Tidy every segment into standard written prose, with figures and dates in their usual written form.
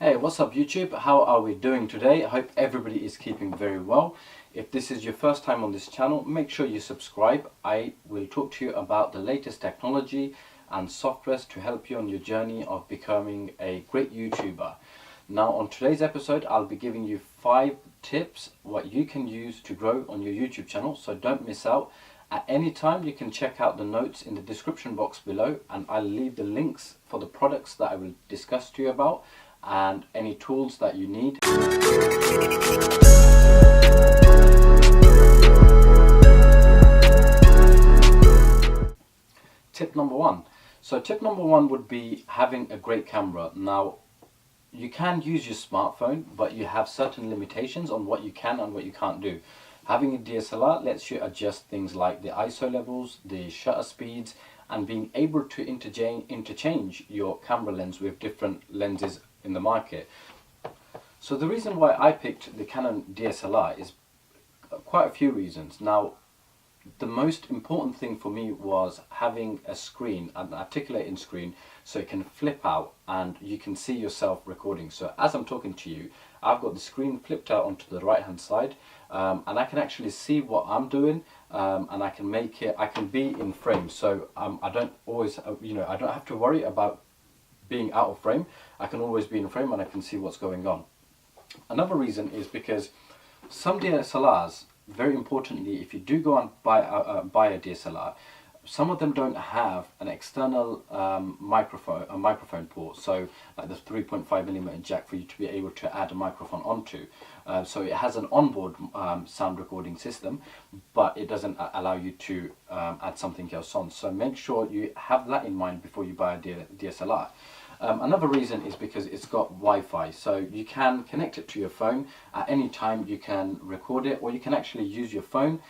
Hey, what's up YouTube? How are we doing today? I hope everybody is keeping very well. If this is your first time on this channel, make sure you subscribe. I will talk to you about the latest technology and softwares to help you on your journey of becoming a great YouTuber. Now on today's episode, I'll be giving you 5 tips what you can use to grow on your YouTube channel, so don't miss out. At any time you can check out the notes in the description box below, and I'll leave the links for the products that I will discuss to you about and any tools that you need. Tip number 1. So tip number 1 would be having a great camera. Now you can use your smartphone, but you have certain limitations on what you can and what you can't do. Having a DSLR lets you adjust things like the ISO levels, the shutter speeds, and being able to interchange your camera lens with different lenses in the market. So the reason why I picked the Canon DSLR is quite a few reasons. Now the most important thing for me was having a screen, an articulating screen, so it can flip out and you can see yourself recording. So as I'm talking to you, I've got the screen flipped out onto the right hand side, and I can actually see what I'm doing, and I can be in frame. So I don't always, I don't have to worry about being out of frame. I can always be in frame and I can see what's going on. Another reason is because some DSLRs, very importantly, if you do go and buy a DSLR, some of them don't have an external microphone port, so like the 3.5mm jack for you to be able to add a microphone onto. So it has an onboard sound recording system, but it doesn't allow you to add something else on. So make sure you have that in mind before you buy a DSLR. Another reason is because it's got Wi-Fi, so you can connect it to your phone at any time. You can record it, or you can actually use your phone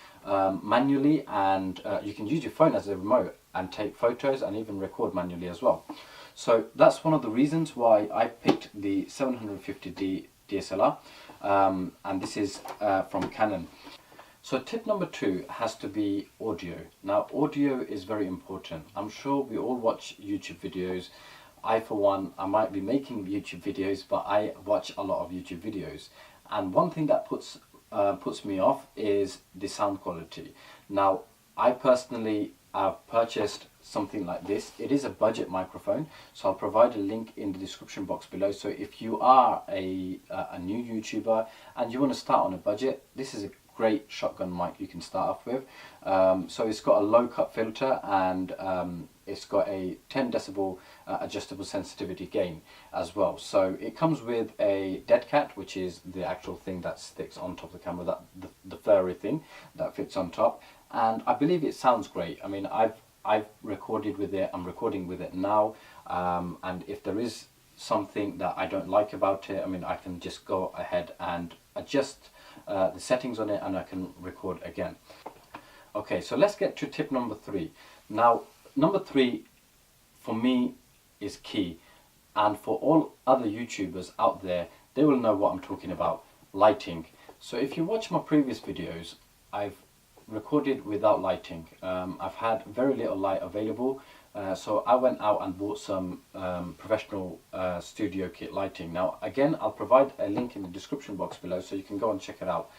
manually, and you can use your phone as a remote and take photos and even record manually as well. So that's one of the reasons why I picked the 750D DSLR, and this is from Canon. So tip number 2 has to be audio. Now audio is very important. I'm sure we all watch YouTube videos. I, for one, I might be making YouTube videos, but I watch a lot of YouTube videos, and one thing that puts me off is the sound quality. Now I personally have purchased something like this. It is a budget microphone, so I'll provide a link in the description box below. So if you are a new YouTuber and you want to start on a budget, this is a great shotgun mic you can start off with. So it's got a low cut filter, and it's got a 10 decibel adjustable sensitivity gain as well. So it comes with a dead cat, which is the actual thing that sticks on top of the camera, that the furry thing that fits on top, and I believe it sounds great. I mean, I've recorded with it, I'm recording with it now, and if there is something that I don't like about it, I mean, I can just go ahead and adjust the settings on it and I can record again. Okay, so let's get to tip number 3. Now number 3 for me is key, and for all other YouTubers out there, they will know what I'm talking about: lighting. So if you watch my previous videos, I've recorded without lighting. I've had very little light available, so I went out and bought some professional studio kit lighting. Now again, I'll provide a link in the description box below so you can go and check it out.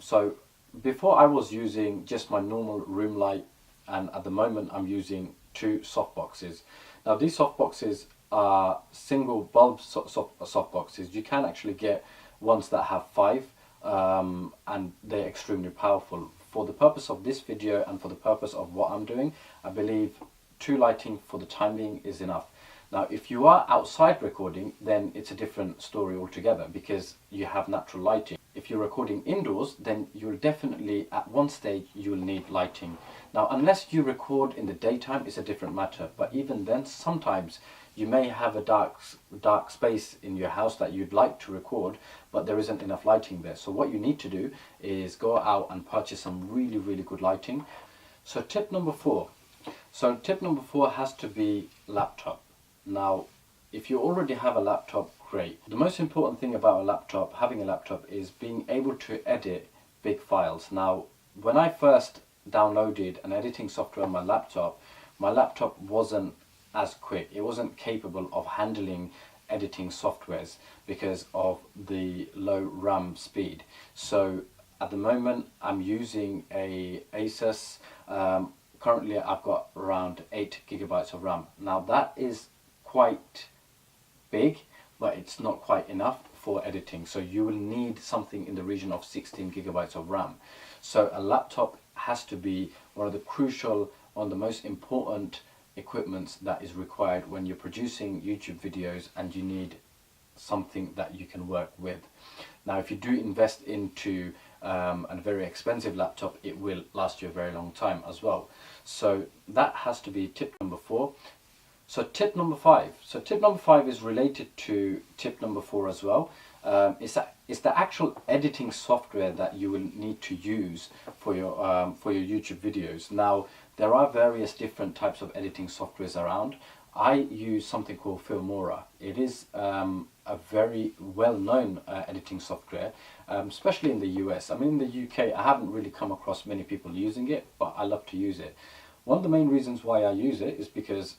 So before I was using just my normal room light, and at the moment I'm using 2 softboxes. Now these softboxes are single bulb softboxes. You can actually get ones that have 5, and they're extremely powerful. For the purpose of this video and for the purpose of what I'm doing, I believe 2 lighting for the time being is enough. Now if you are outside recording, then it's a different story altogether, because you have natural lighting. If you're recording indoors, then you'll definitely, at one stage, you'll need lighting. Now unless you record in the daytime, it's a different matter, but even then sometimes you may have a dark space in your house that you'd like to record, but there isn't enough lighting there. So what you need to do is go out and purchase some really good lighting. So tip number 4. So tip number 4 has to be laptop. Now if you already have a laptop, great. The most important thing about having a laptop is being able to edit big files. Now when I first downloaded an editing software on my laptop wasn't as quick. It wasn't capable of handling editing softwares because of the low RAM speed. So at the moment I'm using a Asus. Currently I've got around 8 gigabytes of RAM. Now that is quite big, but it's not quite enough for editing. So you will need something in the region of 16 gigabytes of RAM. So a laptop has to be one of the crucial, one of the most important equipments that is required when you're producing YouTube videos and you need something that you can work with. Now if you do invest into a very expensive laptop, it will last you a very long time as well. So that has to be tip number 4. So tip number 5. So tip number 5 is related to tip number 4 as well. It's the actual editing software that you will need to use for your YouTube videos. Now there are various different types of editing softwares around. I use something called Filmora. It is a very well-known editing software, especially in the US. I mean, in the UK, I haven't really come across many people using it, but I love to use it. One of the main reasons why I use it is because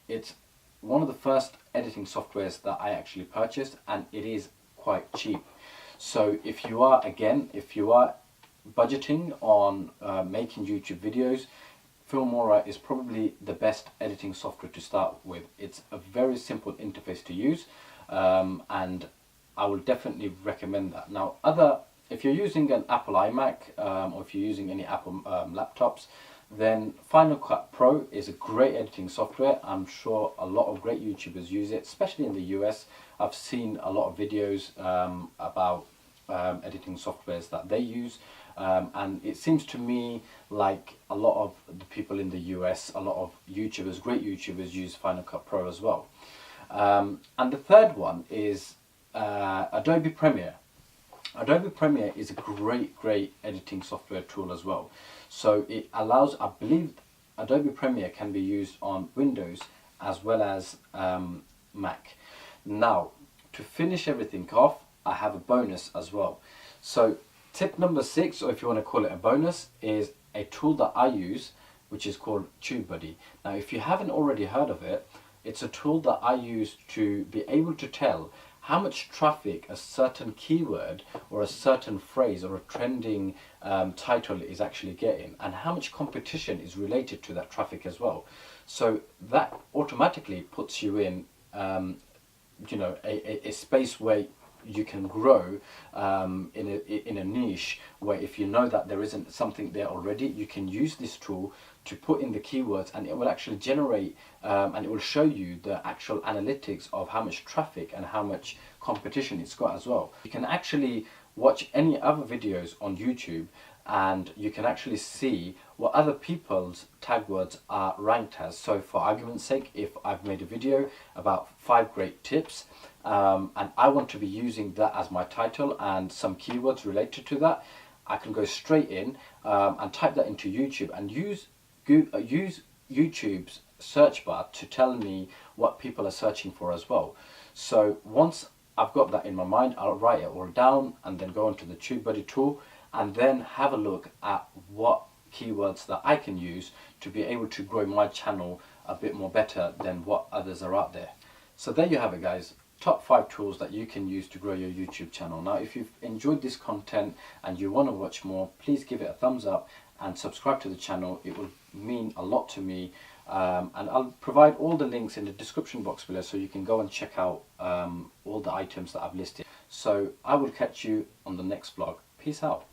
it's one of the first editing softwares that I actually purchased, and it is quite cheap. So if you are budgeting on making YouTube videos, Filmora is probably the best editing software to start with. It's a very simple interface to use, and I will definitely recommend that. Now, if you're using an Apple iMac or if you're using any Apple laptops, then Final Cut Pro is a great editing software. I'm sure a lot of great YouTubers use it, especially in the US. I've seen a lot of videos about editing softwares that they use. And it seems to me like a lot of the people in the US, a lot of YouTubers, great YouTubers, use Final Cut Pro as well. And the third one is Adobe Premiere. Adobe Premiere is a great editing software tool as well. So it allows, I believe Adobe Premiere can be used on Windows as well as Mac. Now, to finish everything off, I have a bonus as well. So tip number 6, or if you want to call it a bonus, is a tool that I use, which is called TubeBuddy. Now if you haven't already heard of it, it's a tool that I use to be able to tell how much traffic a certain keyword or a certain phrase or a trending title is actually getting, and how much competition is related to that traffic as well. So that automatically puts you in a space where you can grow in a niche where if you know that there isn't something there already, you can use this tool to put in the keywords, and it will actually generate and it will show you the actual analytics of how much traffic and how much competition it's got as well. You can actually watch any other videos on YouTube, and you can actually see what other people's tag words are ranked as. So for argument's sake, if I've made a video about 5 great tips, and I want to be using that as my title and some keywords related to that, I can go straight in and type that into YouTube and use YouTube's search bar to tell me what people are searching for as well. So once I've got that in my mind, I'll write it all down and then go onto the TubeBuddy tool and then have a look at what keywords that I can use to be able to grow my channel a bit more better than what others are out there. So there you have it, guys. Top 5 tools that you can use to grow your YouTube channel. Now if you've enjoyed this content and you want to watch more, please give it a thumbs up and subscribe to the channel. It will mean a lot to me, and I'll provide all the links in the description box below so you can go and check out all the items that I've listed. So I will catch you on the next vlog. Peace out.